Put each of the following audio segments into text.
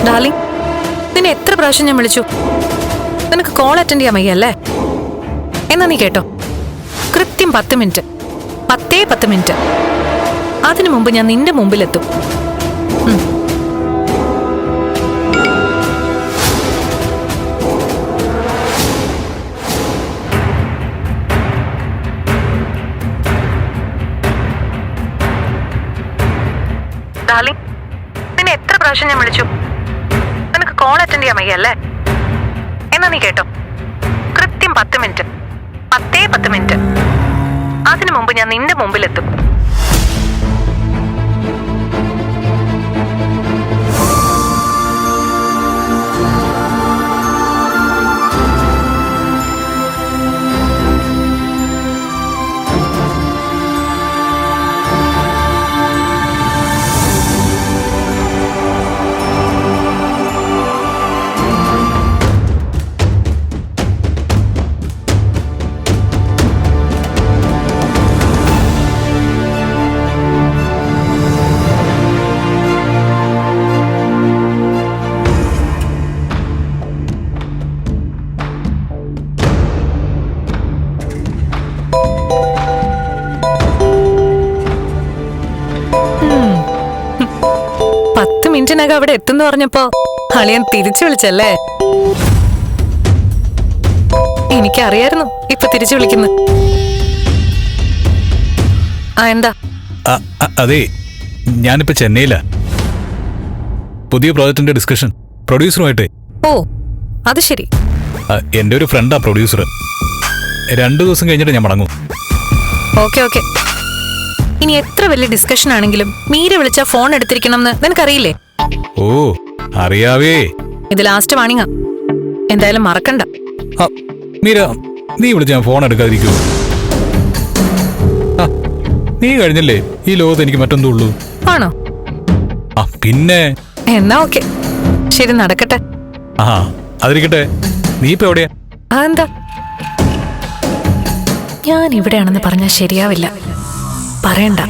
Darling, നിന്നെ എത്ര പ്രാവശ്യം ഞാൻ വിളിച്ചു? നിനക്ക് കോൾ അറ്റൻഡ് ചെയ്യാൻ വയ്യല്ലേ? എന്നാ നീ കേട്ടോ, കൃത്യം 10 മിനിറ്റ്, 10 മിനിറ്റ്, അതിനു മുമ്പ് ഞാൻ നിന്റെ മുമ്പിലെത്തും. ഡാർലിംഗ്, നിന്നെ എത്ര പ്രാവശ്യം ഞാൻ വിളിച്ചു? നിനക്ക് കോൾ അറ്റൻഡ് ചെയ്യാൻ വയ്യല്ലേ? എന്നാ നീ കേട്ടോ, കൃത്യം 10 മിനിറ്റ്, 10 മിനിറ്റ്, അതിനു മുമ്പ് ഞാൻ നിന്റെ മുമ്പിലെത്തും. മിനിറ്റിനകം അവിടെ എത്തുന്നു പറഞ്ഞപ്പോ അളിയൻ തിരിച്ചു വിളിച്ചല്ലേ? എനിക്കറിയായിരുന്നു ഇപ്പൊ തിരിച്ചു വിളിക്കുന്നു. എന്താ? അതെ, ഞാനിപ്പോ ചെന്നൈയിലാ. പുതിയ പ്രോജക്റ്റിന്റെ ഡിസ്കഷൻ പ്രൊഡ്യൂസറുമായിട്ടേ. ഓ, അത് ശരി. എന്റെ ഒരു ഫ്രണ്ടാ പ്രൊഡ്യൂസർ. 2 ദിവസം കഴിഞ്ഞിട്ട് ഞാൻ മടങ്ങും. Okay okay. ഇനി എത്ര വലിയ ഡിസ്കഷൻ ആണെങ്കിലും മീര വിളിച്ച ഫോൺ എടുത്തിരിക്കണം എന്ന് നിനക്കറിയില്ലേ? ഓ, അറിയാവേ. ഇത് ലാസ്റ്റ് വാണിങ്ങാ, എന്തായാലും മറക്കണ്ട. മീര, നീ വിളിച്ച ഞാൻ ഫോൺ എടുക്കാതിരിക്കൂ? നീ കഴിഞ്ഞല്ലേ ഈ ലോകത്ത് എനിക്ക് മറ്റൊന്നും ഉള്ളൂ. ആണോ? പിന്നെ എന്നാ ഓക്കെ, ശരി, നടക്കട്ടെ. അതിരിക്കട്ടെ. നീ ഇപ്പൊ എവിടെയാ? എന്താ? ഞാൻ ഇവിടെയാണെന്ന് പറഞ്ഞാൽ ശരിയാവില്ല. പറയണ്ട.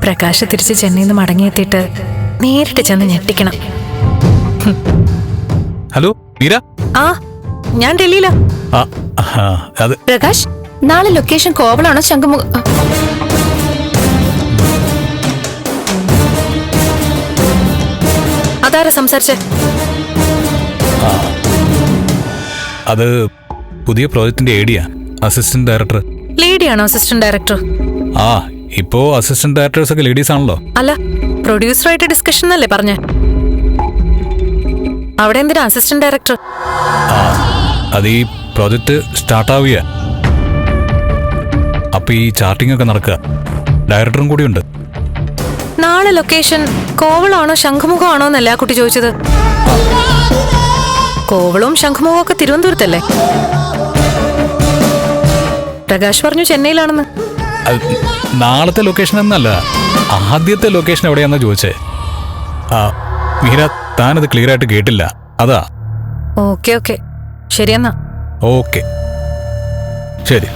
പ്രകാശ് തിരിച്ച് ചെന്നൈന്ന് മടങ്ങിയെത്തിയിട്ട് നേരിട്ട് ചെന്ന് ഞെട്ടിക്കണം. ഹലോ മീര. ഞാൻ ഡൽഹിയിലാ. പ്രകാശ്, നാളെ ലൊക്കേഷൻ കോവളാണോ ശംഖുമുഖ? അതാരാ സംസാരിച്ചേ? അത് പുതിയ പ്രോജക്റ്റിന്റെ ഏഡിയാ, അസിസ്റ്റന്റ് ഡയറക്ടർ. ലേഡിയാണോ അസിസ്റ്റന്റ് ഡയറക്ടർ? ഇപ്പോ അസിസ്റ്റന്റ് ഡയറക്ടേഴ്സ് ഒക്കെ ലേഡീസ് ആണല്ലോ. അല്ല, പ്രൊഡ്യൂസറായിട്ട് ഡിസ്കഷൻ അല്ലേ പറഞ്ഞേ? അവിടെ എന്തിനാ അസിസ്റ്റന്റ് ഡയറക്ടർ? അത് ഈ പ്രോജക്റ്റ് സ്റ്റാർട്ടാവുക, അപ്പൊ ഈ ചാർട്ടിംഗ് ഒക്കെ നടക്കുക. ഡയറക്ടറും കൂടി ഉണ്ട്. നാളെ ലൊക്കേഷൻ കോവളാണോ ശംഖുമുഖമാണോ എന്നല്ല കുട്ടി ചോദിച്ചത്. കോവളവും ശംഖുമുഖവും ഒക്കെ തിരുവനന്തപുരത്തല്ലേ? പ്രകാശ് പറഞ്ഞു ചെന്നൈയിലാണെന്ന്. നാളത്തെ ലൊക്കേഷൻ എന്നല്ല, ആദ്യത്തെ ലൊക്കേഷൻ എവിടെയാണെന്ന് ചോദിച്ചേ. മീര, താനത് ക്ലിയർ ആയിട്ട് കേട്ടില്ല, അതാ. ഓക്കെ ഓക്കെ, ശരിയെന്നാ. ഓക്കെ, ശരി.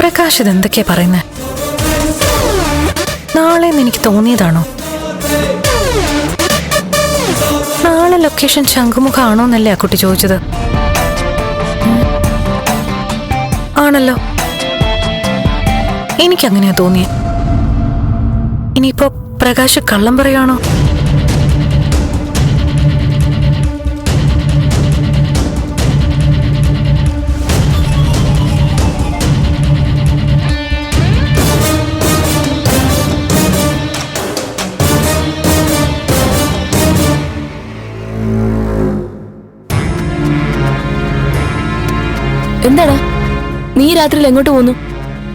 പ്രകാശ് ഇതെന്തൊക്കെയാ പറയുന്നേ? നാളെ എനിക്ക് തോന്നിയതാണോ? നാളെ ലൊക്കേഷൻ ശംഖുമുഖാണോ എന്നല്ലേ ആ കുട്ടി ചോദിച്ചത്? ആണല്ലോ, എനിക്കങ്ങനെയാ തോന്നിയേ. ഇനിയിപ്പോ പ്രകാശ് കള്ളം പറയാണോ? എന്താടാ, നീ രാത്രിയിൽ എങ്ങോട്ട് പോന്നു?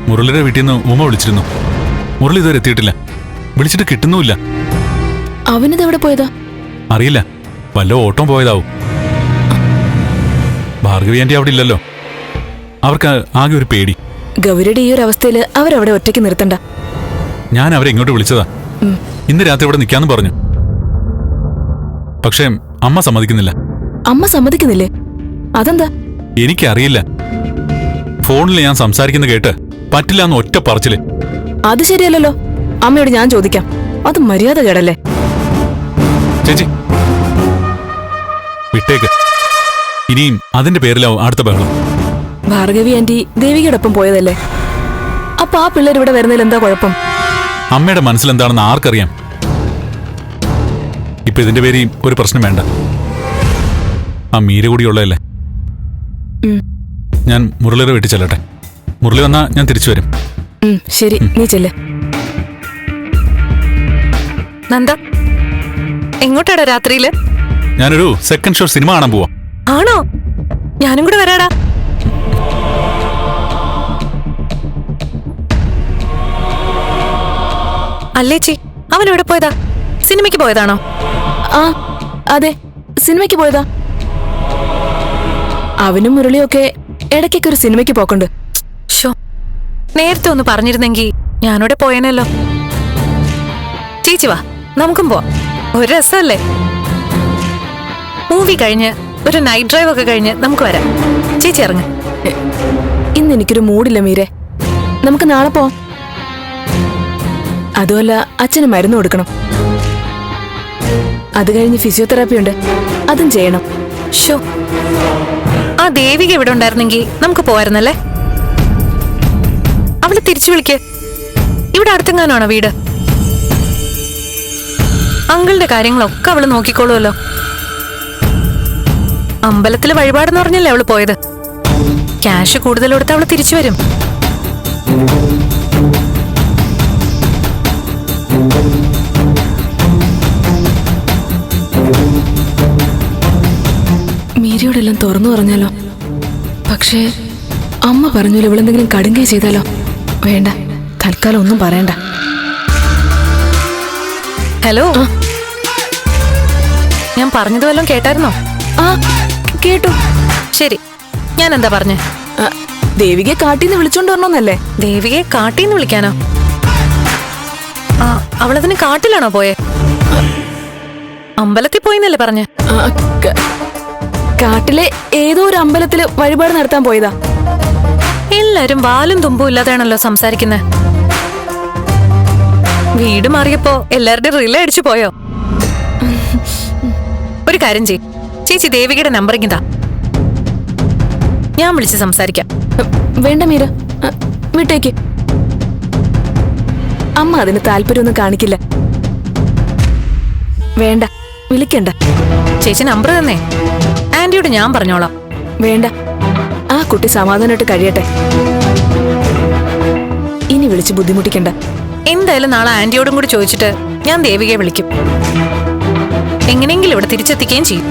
മുരളിയുടെ വീട്ടിൽ നിന്ന് ഉമ്മ വിളിച്ചിരുന്നു. മുരളി ഇതുവരെ എത്തിയിട്ടില്ല. വിളിച്ചിട്ട് കിട്ടുന്നുമില്ല. അവനിത് എവിടെ പോയതാ? അറിയില്ല, വല്ല ഓട്ടം പോയതാവും. ഭാർഗവി ആന്റി അവിടെ ഇല്ലല്ലോ. അവർക്ക് ആകെ ഒരു പേടി. ഗൗരിയുടെ ഈ ഒരു അവസ്ഥയിൽ അവരവിടെ ഒറ്റയ്ക്ക് നിർത്തണ്ട. ഞാൻ അവരെ ഇങ്ങോട്ട് വിളിച്ചതാ. ഇന്ന് രാത്രി ഇവിടെ നിൽക്കാന്ന് പറഞ്ഞു. പക്ഷേ അമ്മ സമ്മതിക്കുന്നില്ല. അമ്മ സമ്മതിക്കുന്നില്ലേ? അതെന്താ? എനിക്കറിയില്ല. ഫോണിൽ ഞാൻ സംസാരിക്കുന്ന കേട്ട് പറ്റില്ല എന്ന് ഒറ്റ പറച്ചില്. അത് ശരിയല്ലല്ലോ. അമ്മയോട് ഞാൻ ചോദിക്കാം. അത് മര്യാദ കേടല്ലേ? ചേച്ചി വിട്ടേക്ക്. ഇനിയും അതിന്റെ പേരിലാവും അടുത്ത ബഹളം. ഭാർഗവി ആന്റി ദേവികയോടൊപ്പം പോയതല്ലേ? അപ്പൊ ആ പിള്ളേർ ഇവിടെ വരുന്നതിൽ എന്താ കുഴപ്പം? അമ്മയുടെ മനസ്സിലെന്താണെന്ന് ആർക്കറിയാം. ഇപ്പൊ ഇതിന്റെ പേര് ഒരു പ്രശ്നം വേണ്ട. ആ മീര കൂടിയുള്ളതല്ലേ. ഞാൻ മുരളിയുടെ വീട്ടിൽ ചെല്ലട്ടെ. മുരളി വന്നാ ഞാൻ തിരിച്ചു വരും. ശരി, നീ ചെല്ല്. നന്ദ, എങ്ങോട്ടാടാ രാത്രിയില്? ഞാനൊരു സെക്കൻഡ് ഷോ സിനിമ കാണാൻ പോവാ. ആണോ? ഞാനും കൂടെ വരാടാ. അല്ലേച്ചി, അവൻ എവിടെ പോയതാ? സിനിമയ്ക്ക് പോയതാണോ? ആ അതെ, സിനിമയ്ക്ക് പോയതാ. അവനും മുരളിയൊക്കെ ഇടയ്ക്കൊക്കെ ഒരു സിനിമയ്ക്ക് പോക്കുണ്ട്. ഷോ, നേരത്തെ ഒന്ന് പറഞ്ഞിരുന്നെങ്കി ഞാനോടെ പോയേനല്ലോ. ചേച്ചി വാ, നമുക്കും പോവാം. ഒരു രസമല്ലേ? മൂവി കഴിഞ്ഞ് ഒരു നൈറ്റ് ഡ്രൈവ് ഒക്കെ കഴിഞ്ഞ് നമുക്ക് വരാം. ചേച്ചി ഇറങ്ങ. ഇന്ന് എനിക്കൊരു മൂഡില്ല മീരെ. നമുക്ക് നാളെ പോവാം. അതുമല്ല, അച്ഛന് മരുന്ന് കൊടുക്കണം. അത് കഴിഞ്ഞ് ഫിസിയോതെറാപ്പി ഉണ്ട്, അതും ചെയ്യണം. ഷോ, ആ ദേവിക ഇവിടെ ഉണ്ടായിരുന്നെങ്കിൽ നമുക്ക് പോവായിരുന്നല്ലേ? അവള് തിരിച്ചു വിളിക്ക്. ഇവിടെ അടുത്തെങ്ങാനാണോ വീട്? അങ്കിളുടെ കാര്യങ്ങളൊക്കെ അവള് നോക്കിക്കോളുമല്ലോ. അമ്പലത്തില് വഴിപാടെന്ന് പറഞ്ഞല്ലേ അവള് പോയത്. ക്യാഷ് കൂടുതൽ കൊടുത്ത് അവള് തിരിച്ചു വരും. മീരയോടെല്ലാം തുറന്നു പറഞ്ഞാലോ? പക്ഷേ അമ്മ പറഞ്ഞല്ലോ ഇവളെന്തെങ്കിലും കടുങ്കൈ ചെയ്താലോ? വേണ്ട, തൽക്കാലം ഒന്നും പറയണ്ട. ഹലോ, ഞാൻ പറഞ്ഞത് വല്ലതും കേട്ടായിരുന്നോ? ആ കേട്ടു. ശരി, ഞാൻ എന്താ പറഞ്ഞേ? ദേവികയെ കാട്ടിന്ന് വിളിച്ചോണ്ട് വരണോന്നല്ലേ? ദേവികയെ കാട്ടിന്ന് വിളിക്കാനോ? ആ, അവളതിന് കാട്ടിലാണോ പോയെ? അമ്പലത്തിൽ പോയിന്നല്ലേ പറഞ്ഞേ? കാട്ടിലെ ഏതോ ഒരു അമ്പലത്തില് വഴിപാട് നടത്താൻ പോയതാ. എല്ലാരും വാലും തുമ്പും ഇല്ലാതെയാണല്ലോ സംസാരിക്കുന്നത്. വീട് മാറിയപ്പോ എല്ലാവരുടെയും റിലേ അടിച്ചു പോയോ? ഒരു കാര്യം ചെയ്, ചേച്ചി ദേവികയുടെ നമ്പർ ഇങ്ങതാ, ഞാൻ വിളിച്ച് സംസാരിക്കാം. വേണ്ട മീര, വിട്ടേക്ക്. അമ്മ അതിന് താല്പര്യമൊന്നും കാണിക്കില്ല. വേണ്ട, വിളിക്കണ്ട. ചേച്ചി നമ്പർ തന്നേ, ആന്റിയോട് ഞാൻ പറഞ്ഞോളാം. വേണ്ട, ആ കുട്ടി സമാധാനമായിട്ട് കഴിയട്ടെ. ഇനി വിളിച്ച് ബുദ്ധിമുട്ടിക്കണ്ട. എന്തായാലും നാളെ ആന്റിയോടും കൂടി ചോദിച്ചിട്ട് ഞാൻ ദേവികയെ വിളിക്കും. എങ്ങനെയെങ്കിലും ഇവിടെ തിരിച്ചെത്തിക്കുകയും ചെയ്യും.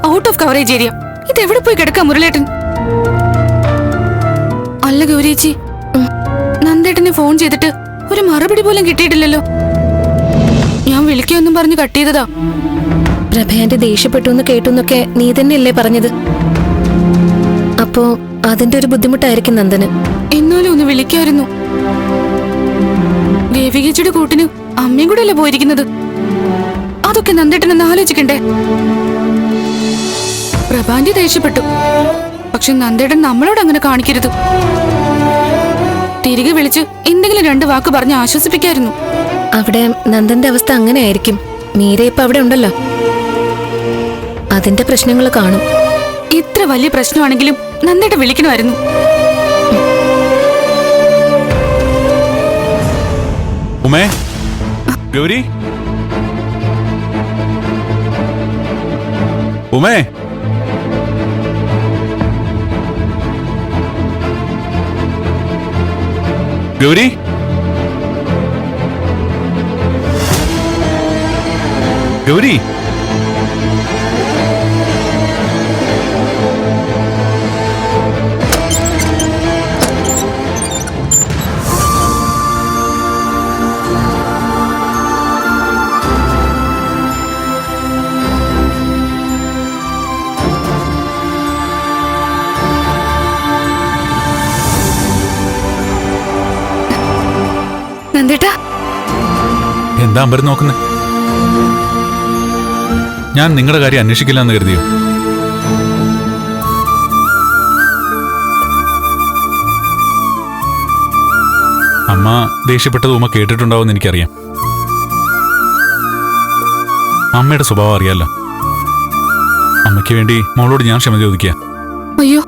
Out of coverage area. ഇത് എവിടെ പോയി കിടക്കാം മുരളേട്ടൻ? അല്ല ഗൗരിയേച്ചി, നന്ദേട്ടനെ ഫോൺ ചെയ്തിട്ട് ഒരു മറുപടി പോലും കിട്ടിയിട്ടില്ലല്ലോ. ഞാൻ വിളിക്കാമെന്നും പറഞ്ഞ് കട്ട് ചെയ്തതാ. പ്രഭയാന്റെ ദേഷ്യപ്പെട്ടു എന്ന് കേട്ടുന്നൊക്കെ നീ തന്നെയല്ലേ പറഞ്ഞത്? അപ്പോ അതിന്റെ ഒരു ബുദ്ധിമുട്ടായിരിക്കും നന്ദന്. എന്നാലും ഒന്ന് വിളിക്കായിരുന്നു. ദേവികേച്ചിയുടെ കൂട്ടിന് അമ്മയും കൂടെ അല്ലേ പോയിരിക്കുന്നത്? അതൊക്കെ നന്ദേട്ടനൊന്ന് ആലോചിക്കണ്ടേ? പ്രഭാന്റെ ദേഷ്യപ്പെട്ടു, പക്ഷെ നന്ദേട്ടൻ നമ്മളോട് അങ്ങനെ കാണിക്കരുത്. തിരികെ വിളിച്ച് എന്തെങ്കിലും 2 വാക്ക് പറഞ്ഞ് ആശ്വസിപ്പിക്കായിരുന്നു. അവിടെ നന്ദന്റെ അവസ്ഥ അങ്ങനെ ആയിരിക്കും. മീര ഇപ്പൊ അവിടെ ഉണ്ടല്ലോ. അതിന്റെ പ്രശ്നങ്ങൾ കാണും. ഇത്ര വലിയ പ്രശ്നമാണെങ്കിലും നന്ദേട്ടൻ വിളിക്കണമായിരുന്നു. ഉമേ, ഗൗരി, ഉമേ, ഗൗരി, ഗൗരി, നന്ദേട്ടാ, എന്താ അമ്പരം നോക്കുന്നേ? ഞാൻ നിങ്ങളുടെ കാര്യം അന്വേഷിക്കില്ല എന്ന് കരുതിയോ? അമ്മ ദേഷ്യപ്പെട്ടത് ഉമ്മ കേട്ടിട്ടുണ്ടാവുമെന്ന് എനിക്കറിയാം. അമ്മയുടെ സ്വഭാവം അറിയാലോ. അമ്മയ്ക്ക് വേണ്ടി മോളോട് ഞാൻ ക്ഷമ ചോദിക്കുക. അയ്യോ,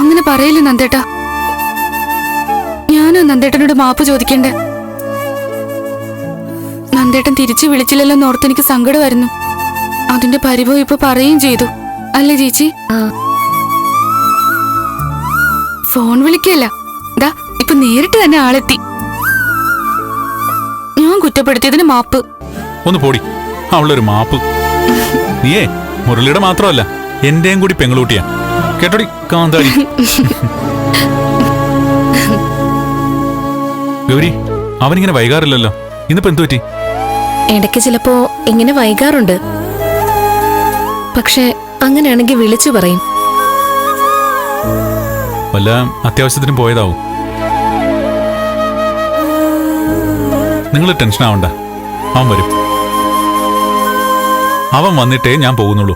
അങ്ങനെ പറയില്ല നന്ദേട്ടാ. ഞാനാ നന്ദേട്ടനോട് മാപ്പ് ചോദിക്കണ്ടേ. നന്ദേട്ടൻ തിരിച്ചു വിളിച്ചില്ലല്ലോ എന്നോർത്ത് എനിക്ക് സങ്കടമായിരുന്നു. അതിന്റെ പരിഭവം ഇപ്പൊ പറയുകയും ചെയ്തു. അല്ലേ ചേച്ചി? ഫോൺ വിളിക്കല്ല, ദാ ഇപ്പൊ നേരിട്ട് തന്നെ ആളെത്തി. ഞാൻ കുറ്റപ്പെടുത്തിയതിന് മാപ്പ്. ഒന്ന് പോടി, അവളൊരു മാപ്പ്. നീയേ മുരളിയുടെ മാത്രമല്ല, എന്റെയും കൂടി പെങ്ങളൂട്ടിയാ. കേട്ടോടി കാന്താടി. ഗൗരി, അവനിങ്ങനെ വൈകാറില്ലല്ലോ. ഇന്നിപ്പോ എന്തു പറ്റി? ഇടയ്ക്ക് ചിലപ്പോ ഇങ്ങനെ വൈകാറുണ്ട്. പക്ഷെ അങ്ങനെയാണെങ്കിൽ വിളിച്ചു പറയും. വല്ല അത്യാവശ്യത്തിനും പോയതാവും. നിങ്ങൾ ടെൻഷൻ ആവണ്ട, അവൻ വരും. അവൻ വന്നിട്ടേ ഞാൻ പോകുന്നുള്ളൂ.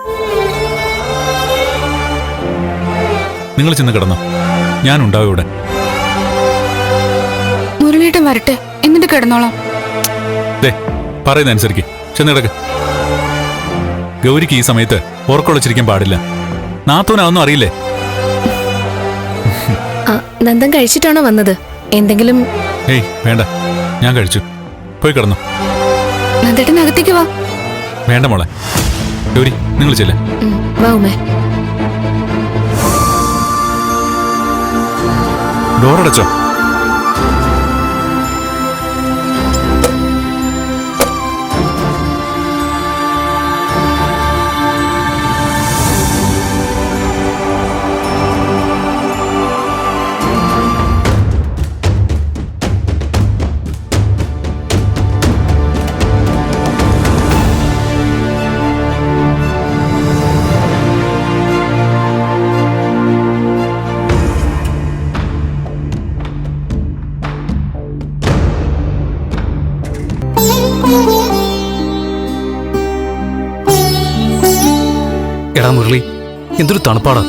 നിങ്ങൾ ചെന്ന് കിടന്നോ, ഞാൻ ഉണ്ടാവും ഇവിടെ. മുരളീട്ടൻ വരട്ടെ, എന്നിട്ട് കിടന്നോളാം. ദേ, പറയുന്ന അനുസരിക്ക്, ചെന്ന് കിടക്ക്. ഗൗരിക്ക് ഈ സമയത്ത് ഉറക്കൊളിച്ചിരിക്കാൻ പാടില്ല. നാത്തൂനാവൊന്നും അറിയില്ലേ? നന്ദൻ കഴിച്ചിട്ടാണോ വന്നത്? എന്തെങ്കിലും? ഏയ് വേണ്ട, ഞാൻ കഴിച്ചു. പോയി കിടന്നു. നന്ദേട്ടൻ അകത്തേക്ക് വാ. വേണ്ട മോളെ. ഗൗരി, നിങ്ങൾ ചെല്ലേ. വാ ഉമേ. ഡോറടച്ചോ? എടാ മുരളി, എന്തൊരു തണുപ്പാടാ.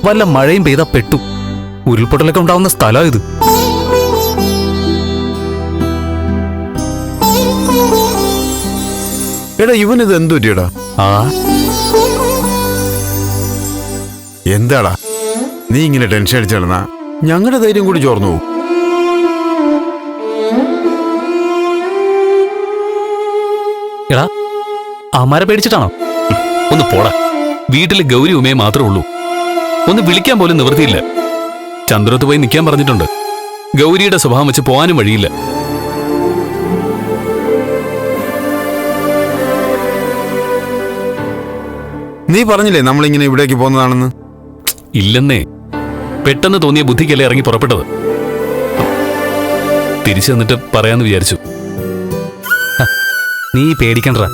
വല്ല മഴയും പെയ്താ പെട്ടു. ഉരുൾപൊട്ടലൊക്കെ ഉണ്ടാവുന്ന സ്ഥലം ഇത്. എടാ ഇവനിത് എന്തു പറ്റിയടാ? എന്താടാ നീ ഇങ്ങനെ ടെൻഷൻ അടിച്ചു കിടന്നാ ഞങ്ങളുടെ ധൈര്യം കൂടി ചോർന്നു പോകും. എടാ, അമ്മാരെ പേടിച്ചിട്ടാണോ? ഒന്ന് പോടാ. വീട്ടില് ഗൗരി ഉമയെ മാത്രമേ ഉള്ളൂ. ഒന്ന് വിളിക്കാൻ പോലും നിവൃത്തിയില്ല. ചന്ദ്രത്ത് പോയി നിൽക്കാൻ പറഞ്ഞിട്ടുണ്ട്. ഗൗരിയുടെ സ്വഭാവം വെച്ച് പോകാനും വഴിയില്ല. നീ പറഞ്ഞില്ലേ നമ്മളിങ്ങനെ ഇവിടേക്ക് പോകുന്നതാണെന്ന്? ഇല്ലെന്നേ, പെട്ടെന്ന് തോന്നിയ ബുദ്ധിക്കല്ലേ ഇറങ്ങി പുറപ്പെട്ടത്. തിരിച്ചു വന്നിട്ട് പറയാന്ന് വിചാരിച്ചു. നീ പേടിക്കണ്ട.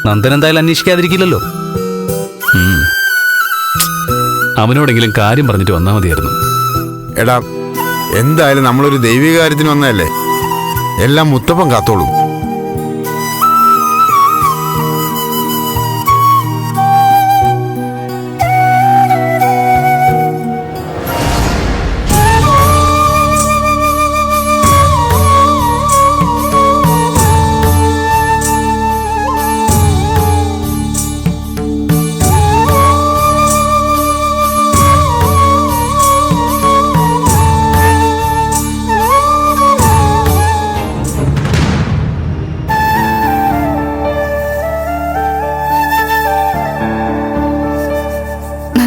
നന്ദൻ എന്തായാലും അന്വേഷിക്കാതിരിക്കില്ലല്ലോ. അവനോടെങ്കിലും കാര്യം പറഞ്ഞിട്ട് വന്നാൽ മതിയായിരുന്നു. എടാ എന്തായാലും നമ്മളൊരു ദൈവിക കാര്യത്തിന് വന്നതല്ലേ, എല്ലാം മുത്തപ്പൻ കാത്തോളൂ.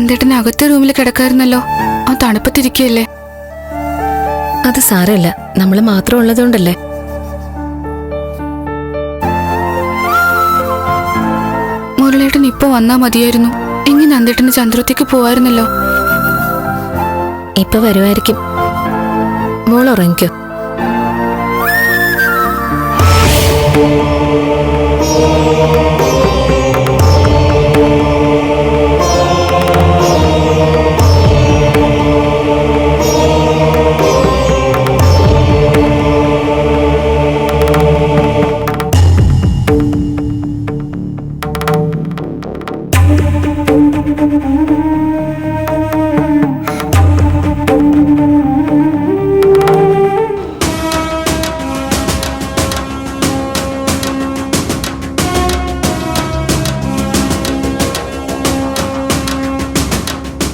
നന്ദേട്ടനെ അകത്തെ റൂമിൽ കിടക്കായിരുന്നല്ലോ. ആ തണുപ്പത്തിരിക്കല്ലേ. അത് സാരമില്ല, നമ്മൾ മാത്രം ഉള്ളതുകൊണ്ടല്ലേ. മുരളേട്ടൻ ഇപ്പൊ വന്നാ മതിയായിരുന്നു. എങ്കിൽ നന്ദേട്ടന് ചന്ദ്രത്തേക്ക് പോവായിരുന്നല്ലോ. ഇപ്പൊ വരുമായിരിക്കും. മോൾ ഉറങ്ങിക്കോ.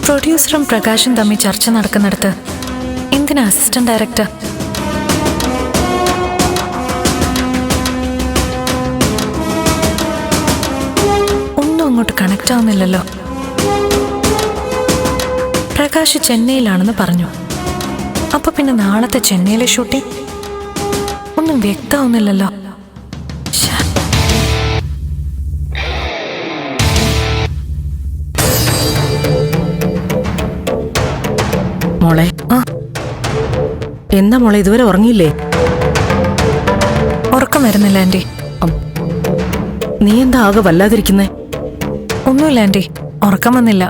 പ്രൊഡ്യൂസറും പ്രകാശും തമ്മിൽ ചർച്ച നടക്കുന്നിടത്ത് എന്തിനാ അസിസ്റ്റന്റ് ഡയറക്ടർ? ഒന്നും അങ്ങോട്ട് കണക്ട് ആവുന്നില്ലല്ലോ. പ്രകാശ് ചെന്നൈയിലാണെന്ന് പറഞ്ഞു. അപ്പൊ പിന്നെ നാളത്തെ ചെന്നൈയിലെ ഷൂട്ടിംഗ് ഒന്നും വ്യക്തമാവുന്നില്ലല്ലോ. മോളെ, എന്താ മോളെ ഇതുവരെ ഉറങ്ങിയില്ലേ? ഉറക്കം വരുന്നില്ല ആന്റി. നീ എന്താ ആകെ വല്ലാതിരിക്കുന്നേ? ഒന്നുമില്ല ആന്റി, ഉറക്കം വന്നില്ല.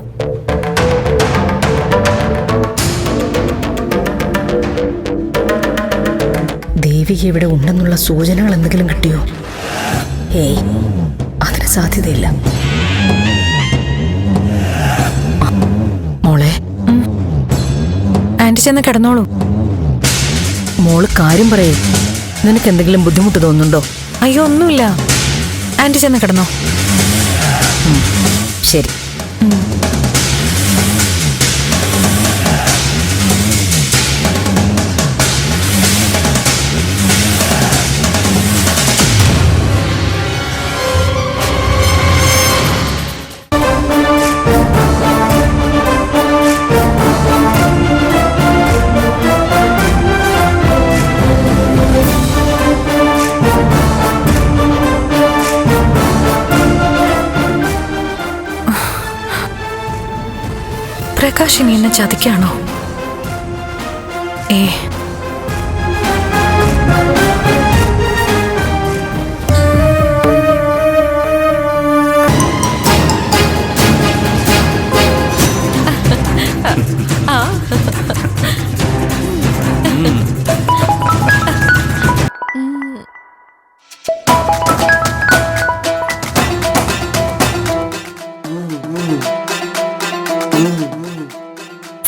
ദേവിക ഇവിടെ ഉണ്ടെന്നുള്ള സൂചനകൾ എന്തെങ്കിലും കിട്ടിയോ? ഏയ്, അതിന് സാധ്യതയില്ല. മോളെ, ആന്റി ചെന്ന് കിടന്നോളൂ. മോള് കാര്യം പറയേ. നിനക്ക് എന്തെങ്കിലും ബുദ്ധിമുട്ട് തോന്നുന്നുണ്ടോ? അയ്യോ ഒന്നുമില്ല, ആന്റി ചെന്ന് കിടന്നോ. ശരി. പ്രകാശ് ഇനി എന്നെ ചതിക്കാണോ? ഏ,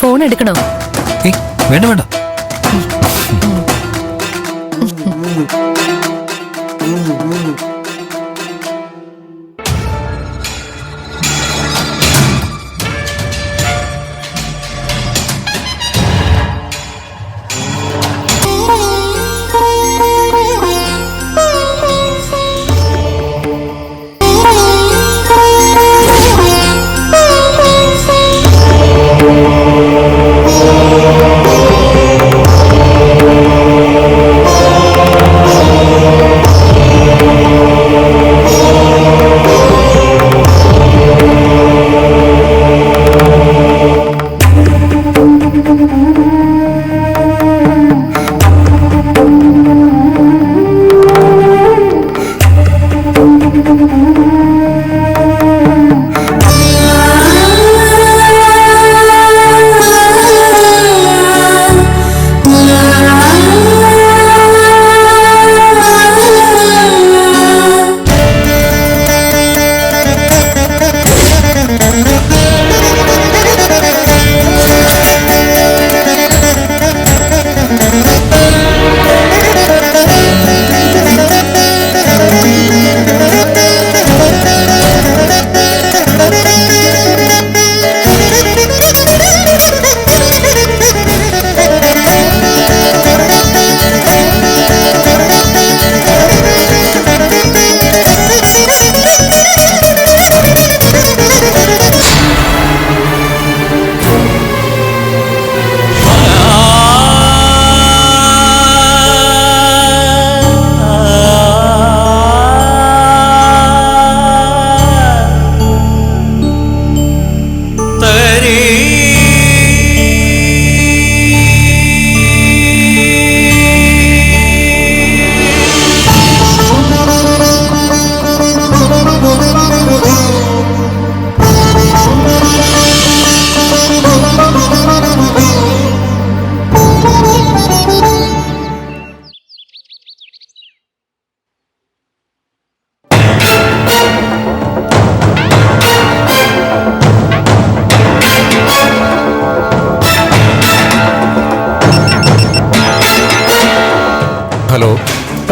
ഫോൺ എടുക്കണോ? വേണ്ട വേണ്ട.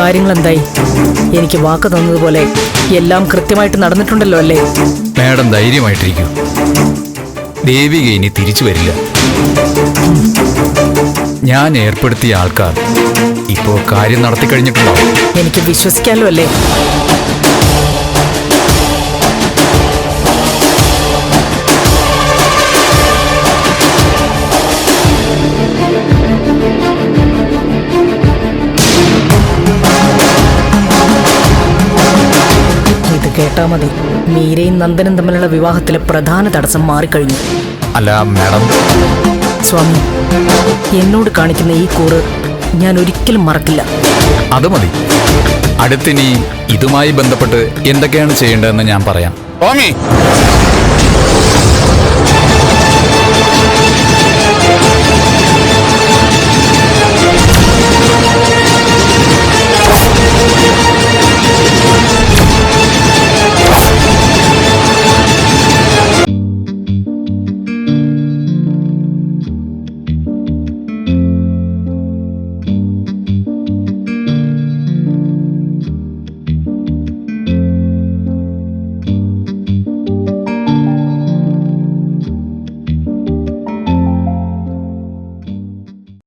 കാര്യങ്ങൾ എന്തായി? എനിക്ക് വാക്ക് തന്നതുപോലെ എല്ലാം കൃത്യമായിട്ട് നടന്നിട്ടുണ്ടല്ലോ അല്ലേ? മാഡം ധൈര്യമായിട്ടിരിക്കൂ. ദേവിക ഇനി തിരിച്ചു വരില്ല. ഞാൻ ഏർപ്പെടുത്തിയ ആൾക്കാർ ഇപ്പോ കാര്യം നടത്തി കഴിഞ്ഞിട്ടുണ്ടാവും. എനിക്ക് വിശ്വസിക്കാമല്ലോ അല്ലേ? ഇത് കേട്ടാ മതി. മീരയും നന്ദനും തമ്മിലുള്ള വിവാഹത്തിലെ പ്രധാന തടസ്സം മാറിക്കഴിഞ്ഞു. അല്ല മാഡം, സ്വാമി, എന്നോട് കാണിക്കുന്ന ഈ കൂറ് ഞാൻ ഒരിക്കലും മറക്കില്ല. അത് മതി. അടുത്തിനി ഇതുമായി ബന്ധപ്പെട്ട് എന്തൊക്കെയാണ് ചെയ്യേണ്ടതെന്ന് ഞാൻ പറയാം. സ്വാമി